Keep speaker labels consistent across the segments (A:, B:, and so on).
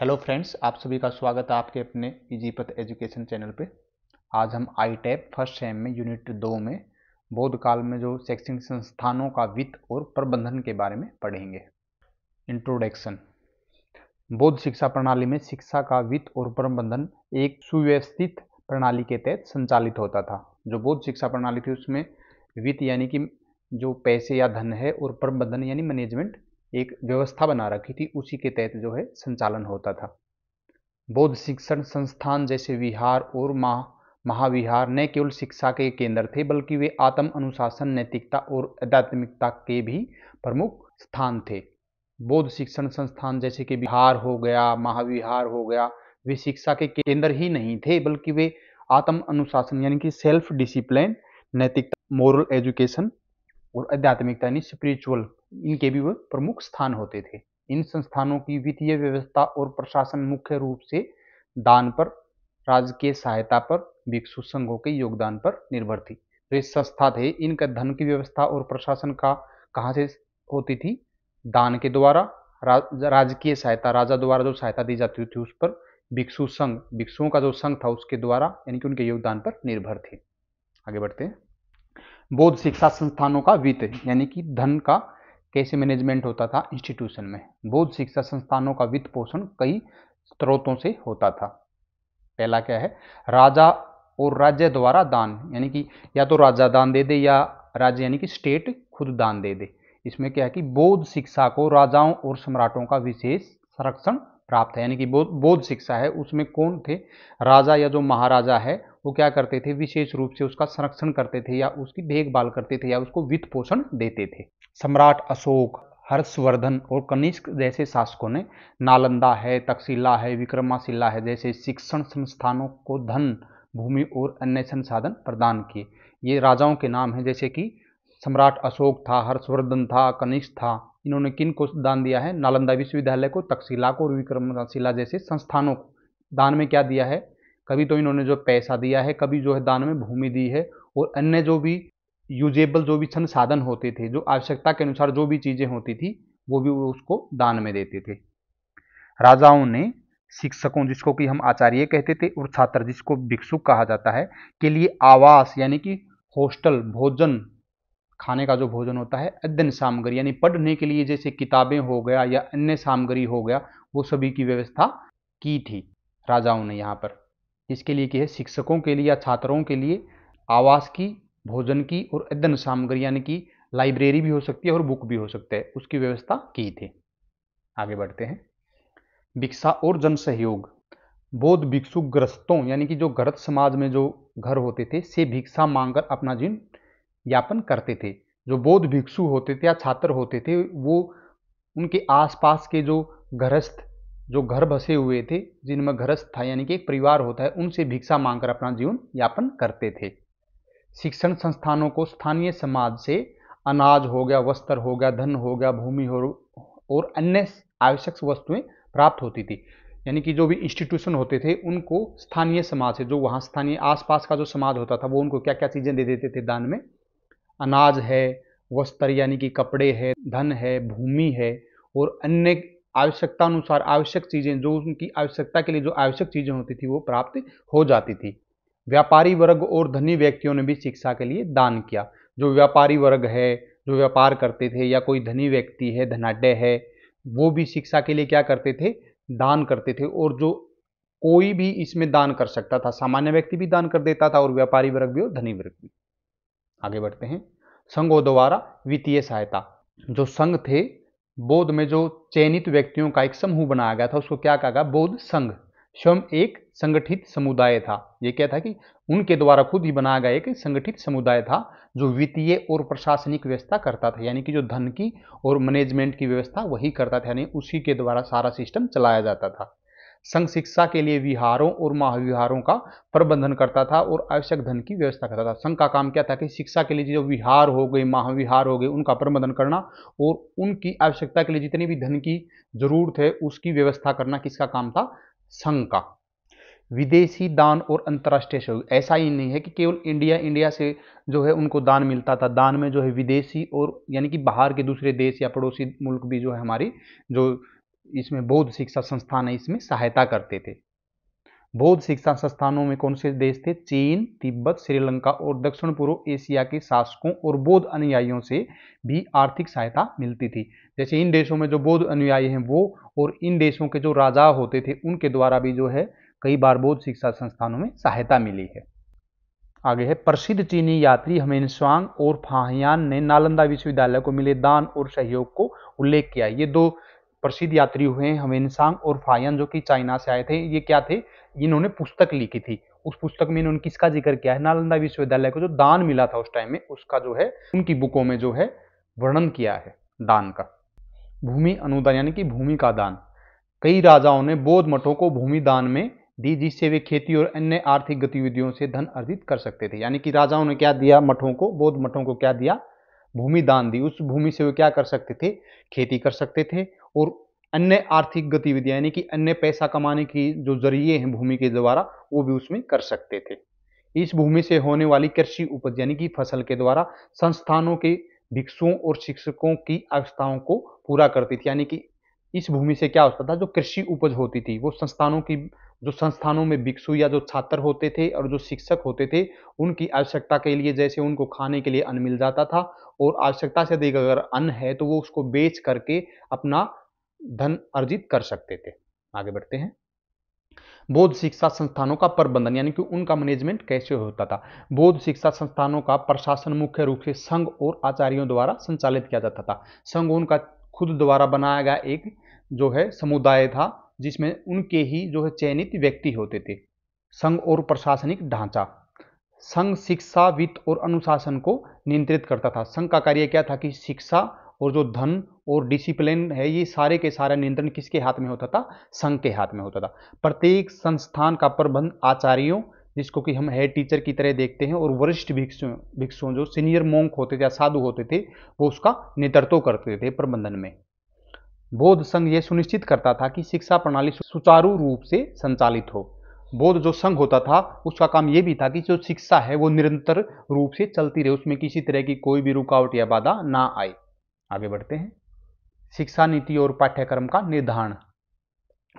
A: Hello friends, आप सभी का स्वागत है आपके अपने इजीपथ एजुकेशन चैनल पे। आज हम आई टैप फर्स्ट सेम में यूनिट 2 में बौद्ध काल में जो शैक्षणिक संस्थानों का वित्त और प्रबंधन के बारे में पढ़ेंगे। इंट्रोडक्शन। बौद्ध शिक्षा प्रणाली में शिक्षा का वित्त और प्रबंधन एक सुव्यवस्थित प्रणाली के तहत संचालित होता था। जो बौद्ध शिक्षा प्रणाली थी उसमें वित्त यानी कि जो पैसे या धन है और प्रबंधन यानी मैनेजमेंट एक व्यवस्था बना रखी थी, उसी के तहत जो है संचालन होता था। बौद्ध शिक्षण संस्थान जैसे विहार और महाविहार न केवल शिक्षा के केंद्र थे, बल्कि वे आत्म अनुशासन, नैतिकता और आध्यात्मिकता के भी प्रमुख स्थान थे। बौद्ध शिक्षण संस्थान जैसे कि विहार हो गया, महाविहार हो गया, वे शिक्षा के केंद्र ही नहीं थे, बल्कि वे आत्म अनुशासन यानी कि सेल्फ डिसिप्लिन, नैतिकता, मोरल एजुकेशन और आध्यात्मिकता यानी स्पिरिचुअल, इनके भी वो प्रमुख स्थान होते थे। इन संस्थानों की वित्तीय व्यवस्था और प्रशासन मुख्य रूप से दान पर, राजकीय सहायता पर, भिक्षु संघों के योगदान पर निर्भर थी। तो ये संस्था थे, इनका धन की व्यवस्था और प्रशासन का कहाँ से होती थी? दान के द्वारा, राजकीय सहायता, राजा द्वारा जो सहायता दी जाती थी उस पर, भिक्षु संघ, भिक्षुओं का जो संघ था उसके द्वारा यानी कि उनके योगदान पर निर्भर थे। आगे बढ़ते हैं। बौद्ध शिक्षा संस्थानों का वित्त यानी कि धन का कैसे मैनेजमेंट होता था इंस्टीट्यूशन में। बौद्ध शिक्षा संस्थानों का वित्त पोषण कई स्रोतों से होता था। पहला क्या है? राजा और राज्य द्वारा दान, यानी कि या तो राजा दान दे दे या राज्य यानी कि स्टेट खुद दान दे दे। इसमें क्या है कि बौद्ध शिक्षा को राजाओं और सम्राटों का विशेष संरक्षण प्राप्त है। यानी कि बौद्ध शिक्षा है उसमें कौन थे? राजा या जो महाराजा है वो क्या करते थे? विशेष रूप से उसका संरक्षण करते थे या उसकी देखभाल करते थे या उसको वित्त पोषण देते थे। सम्राट अशोक, हर्षवर्धन और कनिष्क जैसे शासकों ने नालंदा है, तक्षशिला है, विक्रमशिला है जैसे शिक्षण संस्थानों को धन, भूमि और अन्य संसाधन प्रदान किए। ये राजाओं के नाम हैं, जैसे कि सम्राट अशोक था, हर्षवर्धन था, कनिष्क था। इन्होंने किन को दान दिया है? नालंदा विश्वविद्यालय को, तक्षशिला को और विक्रमशिला जैसे संस्थानों को दान में क्या दिया है? कभी तो इन्होंने जो पैसा दिया है, कभी जो है दान में भूमि दी है और अन्य जो भी यूजेबल जो भी संसाधन होते थे, जो आवश्यकता के अनुसार जो भी चीजें होती थी वो भी उसको दान में देते थे। राजाओं ने शिक्षकों, जिसको कि हम आचार्य कहते थे, और छात्र, जिसको भिक्षुक कहा जाता है, के लिए आवास यानी कि हॉस्टल, भोजन, खाने का जो भोजन होता है, अध्ययन सामग्री यानी पढ़ने के लिए जैसे किताबें हो गया या अन्य सामग्री हो गया, वो सभी की व्यवस्था की थी राजाओं ने। यहाँ पर इसके लिए की है शिक्षकों के लिए या छात्रों के लिए आवास की, भोजन की और अध्ययन सामग्री यानी कि लाइब्रेरी भी हो सकती है और बुक भी हो सकता है, उसकी व्यवस्था की थी। आगे बढ़ते हैं। भिक्षा और जन सहयोग। बौद्ध भिक्षु ग्रस्तों यानी कि जो गृहस्थ समाज में जो घर होते थे से भिक्षा मांगकर अपना जीवन यापन करते थे। जो बौद्ध भिक्षु होते थे या छात्र होते थे वो उनके आसपास के जो गृहस्थ, जो घर बसे हुए थे, जिनमें गृहस्थ था यानी कि एक परिवार होता है, उनसे भिक्षा मांगकर अपना जीवन यापन करते थे। शिक्षण संस्थानों को स्थानीय समाज से अनाज हो गया, वस्त्र हो गया, धन हो गया, भूमि हो और अन्य आवश्यक वस्तुएं प्राप्त होती थी। यानी कि जो भी इंस्टीट्यूशन होते थे उनको स्थानीय समाज से, जो वहाँ स्थानीय आसपास का जो समाज होता था, वो उनको क्या क्या चीज़ें दे देते थे दान में? अनाज है, वस्त्र यानी कि कपड़े है, धन है, भूमि है और अन्य आवश्यकता अनुसार आवश्यक चीज़ें, जो उनकी आवश्यकता के लिए जो आवश्यक चीज़ें होती थी वो प्राप्त हो जाती थी। व्यापारी वर्ग और धनी व्यक्तियों ने भी शिक्षा के लिए दान किया। जो व्यापारी वर्ग है, जो व्यापार करते थे, या कोई धनी व्यक्ति है, धनाढ्य है, वो भी शिक्षा के लिए क्या करते थे? दान करते थे। और जो कोई भी इसमें दान कर सकता था, सामान्य व्यक्ति भी दान कर देता था और व्यापारी वर्ग भी और धनी वर्ग भी। आगे बढ़ते हैं। संघों द्वारा वित्तीय सहायता। जो संघ थे, बौद्ध में जो चयनित व्यक्तियों का एक समूह बनाया गया था उसको क्या कहा गया? बौद्ध संघ। स्वयं एक संगठित समुदाय था। ये क्या था कि उनके द्वारा खुद ही बनाया गया एक संगठित समुदाय था जो वित्तीय और प्रशासनिक व्यवस्था करता था। यानी कि जो धन की और मैनेजमेंट की व्यवस्था वही करता था, यानी उसी के द्वारा सारा सिस्टम चलाया जाता था। संघ शिक्षा के लिए विहारों और महाविहारों का प्रबंधन करता था और आवश्यक धन की व्यवस्था करता था। संघ का काम क्या था कि शिक्षा के लिए जो विहार हो गए, महाविहार हो गए, उनका प्रबंधन करना और उनकी आवश्यकता के लिए जितनी भी धन की जरूरत है उसकी व्यवस्था करना किसका काम था? संघ का। विदेशी दान और अंतर्राष्ट्रीय सहयोग। ऐसा ही नहीं है कि केवल इंडिया से जो है उनको दान मिलता था। दान में जो है विदेशी और यानी कि बाहर के दूसरे देश या पड़ोसी मुल्क भी जो है हमारी जो इसमें बौद्ध शिक्षा संस्थान है, इसमें सहायता करते थे। बौद्ध शिक्षा संस्थानों में कौन से देश थे? चीन, तिब्बत, श्रीलंका और दक्षिण पूर्व एशिया के शासकों और बौद्ध अनुयायियों से भी आर्थिक सहायता मिलती थी। जैसे इन देशों में जो बौद्ध अनुयायी हैं वो, और इन देशों के जो राजा होते थे उनके द्वारा भी जो है कई बार बौद्ध शिक्षा संस्थानों में सहायता मिली है। आगे है, प्रसिद्ध चीनी यात्री ह्वेनसांग और फाहियान ने नालंदा विश्वविद्यालय को मिले दान और सहयोग को उल्लेख किया। ये दो प्रसिद्ध यात्री हुए हैं, ह्वेनसांग और फाहियान, जो कि चाइना से आए थे। ये क्या थे? इन्होंने पुस्तक लिखी थी। उस पुस्तक में इन्होंने किसका जिक्र किया है? नालंदा विश्वविद्यालय को जो दान मिला था उस टाइम में, उसका जो है उनकी बुकों में जो है वर्णन किया है दान का। भूमि अनुदान यानी कि भूमि का दान। कई राजाओं ने बौद्ध मठों को भूमि दान में दी, जिससे वे खेती और अन्य आर्थिक गतिविधियों से धन अर्जित कर सकते थे। यानी कि राजाओं ने क्या दिया मठों को? बौद्ध मठों को क्या दिया? भूमि दान दी। उस भूमि से वे क्या कर सकते थे? खेती कर सकते थे और अन्य आर्थिक गतिविधियां यानी कि अन्य पैसा कमाने की जो जरिए हैं भूमि के द्वारा, वो भी उसमें कर सकते थे। इस भूमि से होने वाली कृषि उपज यानी कि फसल के द्वारा संस्थानों के भिक्षुओं और शिक्षकों की आवश्यकताओं को पूरा करती थी। यानी कि इस भूमि से क्या होता था? जो कृषि उपज होती थी वो संस्थानों की, जो संस्थानों में भिक्षु या जो छात्र होते थे और जो शिक्षक होते थे, उनकी आवश्यकता के लिए, जैसे उनको खाने के लिए अन्न मिल जाता था और आवश्यकता से अधिक अगर अन्न है तो वो उसको बेच करके अपना धन अर्जित कर सकते थे। आगे बढ़ते हैं। बौद्ध शिक्षा संस्थानों का प्रबंधन यानी कि उनका मैनेजमेंट कैसे होता था? बौद्ध शिक्षा संस्थानों का प्रशासन मुख्य रूप से संघ और आचार्यों द्वारा संचालित किया जाता था। संघ उनका खुद द्वारा बनाया गया एक जो है समुदाय था, जिसमें उनके ही जो है चयनित व्यक्ति होते थे। संघ और प्रशासनिक ढांचा। संघ शिक्षा, वित्त और अनुशासन को नियंत्रित करता था। संघ का कार्य क्या था? कि शिक्षा और जो धन और डिसिप्लिन है, ये सारे के सारे नियंत्रण किसके हाथ में होता था? संघ के हाथ में होता था। प्रत्येक संस्थान का प्रबंध आचार्यों, जिसको कि हम हेड टीचर की तरह देखते हैं, और वरिष्ठ भिक्षुओं जो सीनियर मोंक होते थे या साधु होते थे, वो उसका नेतृत्व करते थे प्रबंधन में। बौद्ध संघ ये सुनिश्चित करता था कि शिक्षा प्रणाली सुचारू रूप से संचालित हो। बौद्ध जो संघ होता था उसका काम यह भी था कि जो शिक्षा है वो निरंतर रूप से चलती रहे, उसमें किसी तरह की कोई भी रुकावट या बाधा ना आए। आगे बढ़ते हैं। शिक्षा नीति और पाठ्यक्रम का निर्धारण।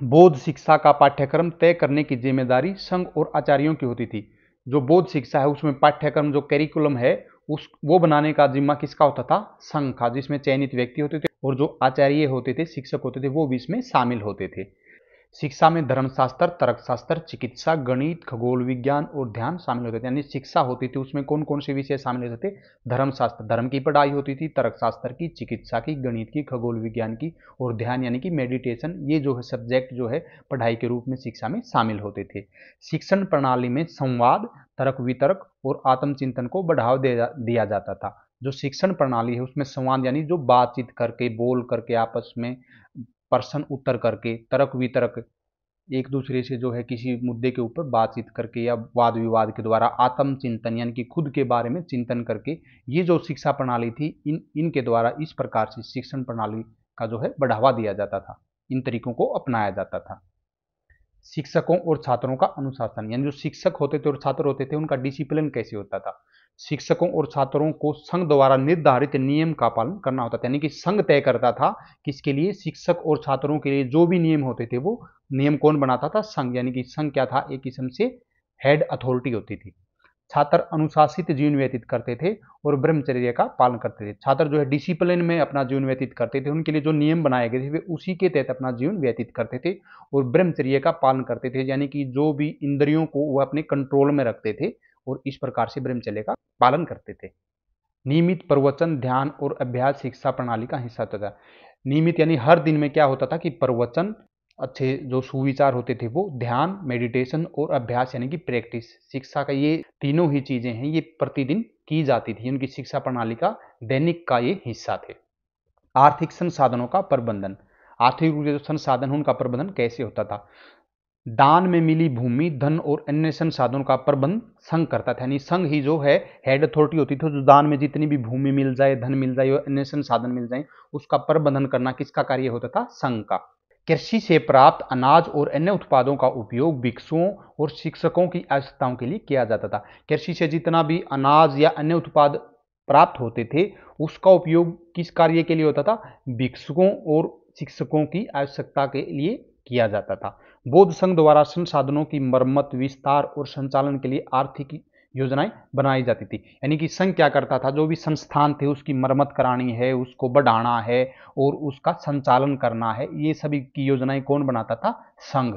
A: बौद्ध शिक्षा का पाठ्यक्रम तय करने की जिम्मेदारी संघ और आचार्यों की होती थी। जो बौद्ध शिक्षा है उसमें पाठ्यक्रम, जो कैरिकुलम है, उस वो बनाने का जिम्मा किसका होता था? संघ का, जिसमें चयनित व्यक्ति होते थे और जो आचार्य होते थे, शिक्षक होते थे, वो भी इसमें शामिल होते थे। शिक्षा में धर्मशास्त्र, तर्कशास्त्र, चिकित्सा, गणित, खगोल विज्ञान और ध्यान शामिल होते थे। यानी शिक्षा होती थी उसमें कौन कौन से विषय शामिल होते थे? धर्मशास्त्र, धर्म की पढ़ाई होती थी, तर्कशास्त्र की, चिकित्सा की, गणित की, खगोल विज्ञान की और ध्यान यानी कि मेडिटेशन, ये जो है सब्जेक्ट जो है पढ़ाई के रूप में शिक्षा में शामिल होते थे। शिक्षण प्रणाली में संवाद, तर्क वितर्क और आत्मचिंतन को बढ़ावा दिया जाता था। जो शिक्षण प्रणाली है उसमें संवाद यानी जो बातचीत करके, बोल करके, आपस में प्रश्न उत्तर करके, तर्क वितर्क, एक दूसरे से जो है किसी मुद्दे के ऊपर बातचीत करके या वाद विवाद के द्वारा, आत्मचिंतन यानी कि खुद के बारे में चिंतन करके, ये जो शिक्षा प्रणाली थी इनके द्वारा इस प्रकार से शिक्षण प्रणाली का जो है बढ़ावा दिया जाता था, इन तरीकों को अपनाया जाता था। शिक्षकों और छात्रों का अनुशासन, यानी जो शिक्षक होते थे और छात्र होते थे उनका डिसिप्लिन कैसे होता था? शिक्षकों और छात्रों को संघ द्वारा निर्धारित नियम का पालन करना होता था। यानी कि संघ तय करता था किसके लिए? शिक्षक और छात्रों के लिए जो भी नियम होते थे वो नियम कौन बनाता था? संघ। यानी कि संघ क्या था? एक किस्म से हेड अथॉरिटी होती थी। छात्र अनुशासित जीवन व्यतीत करते थे और ब्रह्मचर्य का पालन करते थे। छात्र जो है डिसिप्लिन में अपना जीवन व्यतीत करते थे, उनके लिए जो नियम बनाए गए थे वे उसी के तहत अपना जीवन व्यतीत करते थे और ब्रह्मचर्य का पालन करते थे। यानी कि जो भी इंद्रियों को वो अपने कंट्रोल में रखते थे और इस प्रकार से ब्रह्मचर्य का पालन करते थे। नियमित प्रवचन, ध्यान और अभ्यास शिक्षा प्रणाली का हिस्सा होता था। नियमित यानी हर दिन में क्या होता था कि प्रवचन, अच्छे जो सुविचार होते थे वो, ध्यान, मेडिटेशन और अभ्यास यानी कि प्रैक्टिस, शिक्षा का ये तीनों ही चीजें हैं, ये प्रतिदिन की जाती थी। उनकी शिक्षा प्रणाली का दैनिक का ये हिस्सा थे। आर्थिक संसाधनों का प्रबंधन। आर्थिक रूप से जो संसाधन उनका प्रबंधन कैसे होता था? दान में मिली भूमि, धन और अन्य संसाधनों का प्रबंध संघ करता था। यानी संघ ही जो है हेड अथॉरिटी होती थी। जो दान में जितनी भी भूमि मिल जाए, धन मिल जाए और अन्य संसाधन मिल जाए, उसका प्रबंधन करना किसका कार्य होता था? संघ का। कृषि से प्राप्त अनाज और अन्य उत्पादों का उपयोग भिक्षुओं और शिक्षकों की आवश्यकताओं के लिए किया जाता था। कृषि से जितना भी अनाज या अन्य उत्पाद प्राप्त होते थे उसका उपयोग किस कार्य के लिए होता था? भिक्षुओं और शिक्षकों की आवश्यकता के लिए किया जाता था। बौद्ध संघ द्वारा संसाधनों की मरम्मत, विस्तार और संचालन के लिए आर्थिक योजनाएं बनाई जाती थी। यानी कि संघ क्या करता था, जो भी संस्थान थे उसकी मरम्मत करानी है, उसको बढ़ाना है और उसका संचालन करना है, ये सभी की योजनाएं कौन बनाता था? संघ।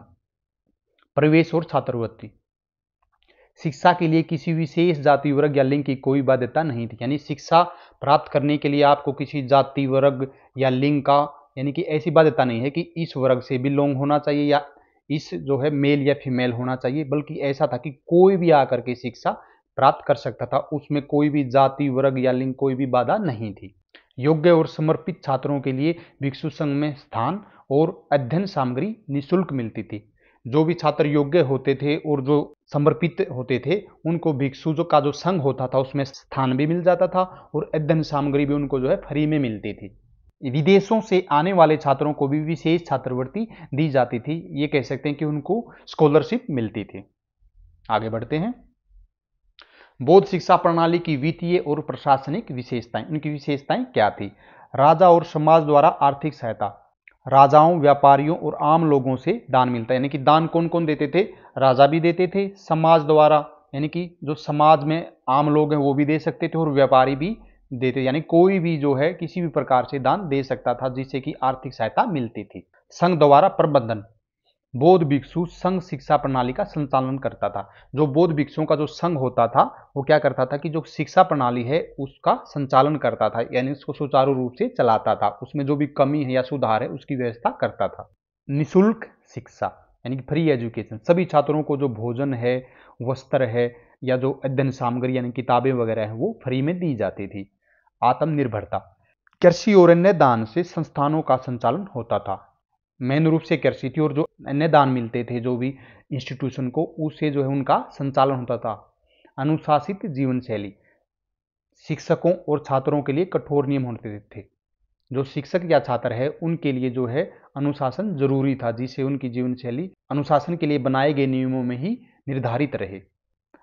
A: प्रवेश और छात्रवृत्ति। शिक्षा के लिए किसी विशेष जाति, वर्ग या लिंग की कोई बाध्यता नहीं थी। यानी शिक्षा प्राप्त करने के लिए आपको किसी जाति, वर्ग या लिंग का यानी कि ऐसी बाध्यता नहीं है कि इस वर्ग से बिलोंग होना चाहिए या इस जो है मेल या फीमेल होना चाहिए, बल्कि ऐसा था कि कोई भी आकर के शिक्षा प्राप्त कर सकता था। उसमें कोई भी जाति, वर्ग या लिंग कोई भी बाधा नहीं थी। योग्य और समर्पित छात्रों के लिए भिक्षु संघ में स्थान और अध्ययन सामग्री निःशुल्क मिलती थी। जो भी छात्र योग्य होते थे और जो समर्पित होते थे उनको भिक्षु का जो संघ होता था उसमें स्थान भी मिल जाता था और अध्ययन सामग्री भी उनको जो है फ्री में मिलती थी। विदेशों से आने वाले छात्रों को भी विशेष छात्रवृत्ति दी जाती थी। ये कह सकते हैं कि उनको स्कॉलरशिप मिलती थी। आगे बढ़ते हैं। बौद्ध शिक्षा प्रणाली की वित्तीय और प्रशासनिक विशेषताएं। उनकी विशेषताएं क्या थी? राजा और समाज द्वारा आर्थिक सहायता। राजाओं, व्यापारियों और आम लोगों से दान मिलता है। यानी कि दान कौन कौन देते थे? राजा भी देते थे, समाज द्वारा यानी कि जो समाज में आम लोग हैं वो भी दे सकते थे और व्यापारी भी देते, यानी कोई भी जो है किसी भी प्रकार से दान दे सकता था जिससे कि आर्थिक सहायता मिलती थी। संघ द्वारा प्रबंधन। बौद्ध भिक्षु संघ शिक्षा प्रणाली का संचालन करता था। जो बौद्ध भिक्षुओं का जो संघ होता था वो क्या करता था कि जो शिक्षा प्रणाली है उसका संचालन करता था, यानी उसको सुचारू रूप से चलाता था। उसमें जो भी कमी है या सुधार है उसकी व्यवस्था करता था। निःशुल्क शिक्षा यानी कि फ्री एजुकेशन। सभी छात्रों को जो भोजन है, वस्त्र है या जो अध्ययन सामग्री यानी किताबें वगैरह है वो फ्री में दी जाती थी। आत्मनिर्भरता। कृषि और अन्य दान से संस्थानों का संचालन होता था। मेन रूप से कृषि थी और जो अन्य दान मिलते थे जो भी इंस्टीट्यूशन को, उससे जो है उनका संचालन होता था। अनुशासित जीवन शैली। शिक्षकों और छात्रों के लिए कठोर नियम होते थे। जो शिक्षक या छात्र है उनके लिए जो है अनुशासन जरूरी था, जिससे उनकी जीवन शैली अनुशासन के लिए बनाए गए नियमों में ही निर्धारित रहे।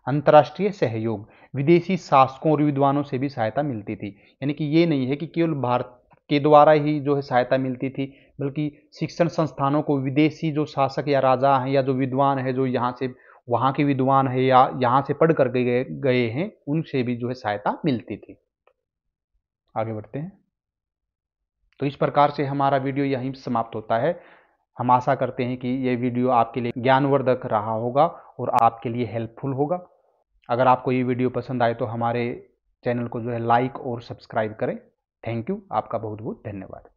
A: अंतर्राष्ट्रीय सहयोग। विदेशी शासकों और विद्वानों से भी सहायता मिलती थी। यानी कि ये नहीं है कि केवल भारत के द्वारा ही जो है सहायता मिलती थी, बल्कि शिक्षण संस्थानों को विदेशी जो शासक या राजा हैं या जो विद्वान है जो यहाँ से वहाँ के विद्वान है या यहाँ से पढ़ कर गए हैं उनसे भी जो है सहायता मिलती थी। आगे बढ़ते हैं। तो इस प्रकार से हमारा वीडियो यहीं समाप्त होता है। हम आशा करते हैं कि ये वीडियो आपके लिए ज्ञानवर्धक रहा होगा और आपके लिए हेल्पफुल होगा। अगर आपको ये वीडियो पसंद आए तो हमारे चैनल को जो है लाइक और सब्सक्राइब करें। थैंक यू, आपका बहुत बहुत धन्यवाद।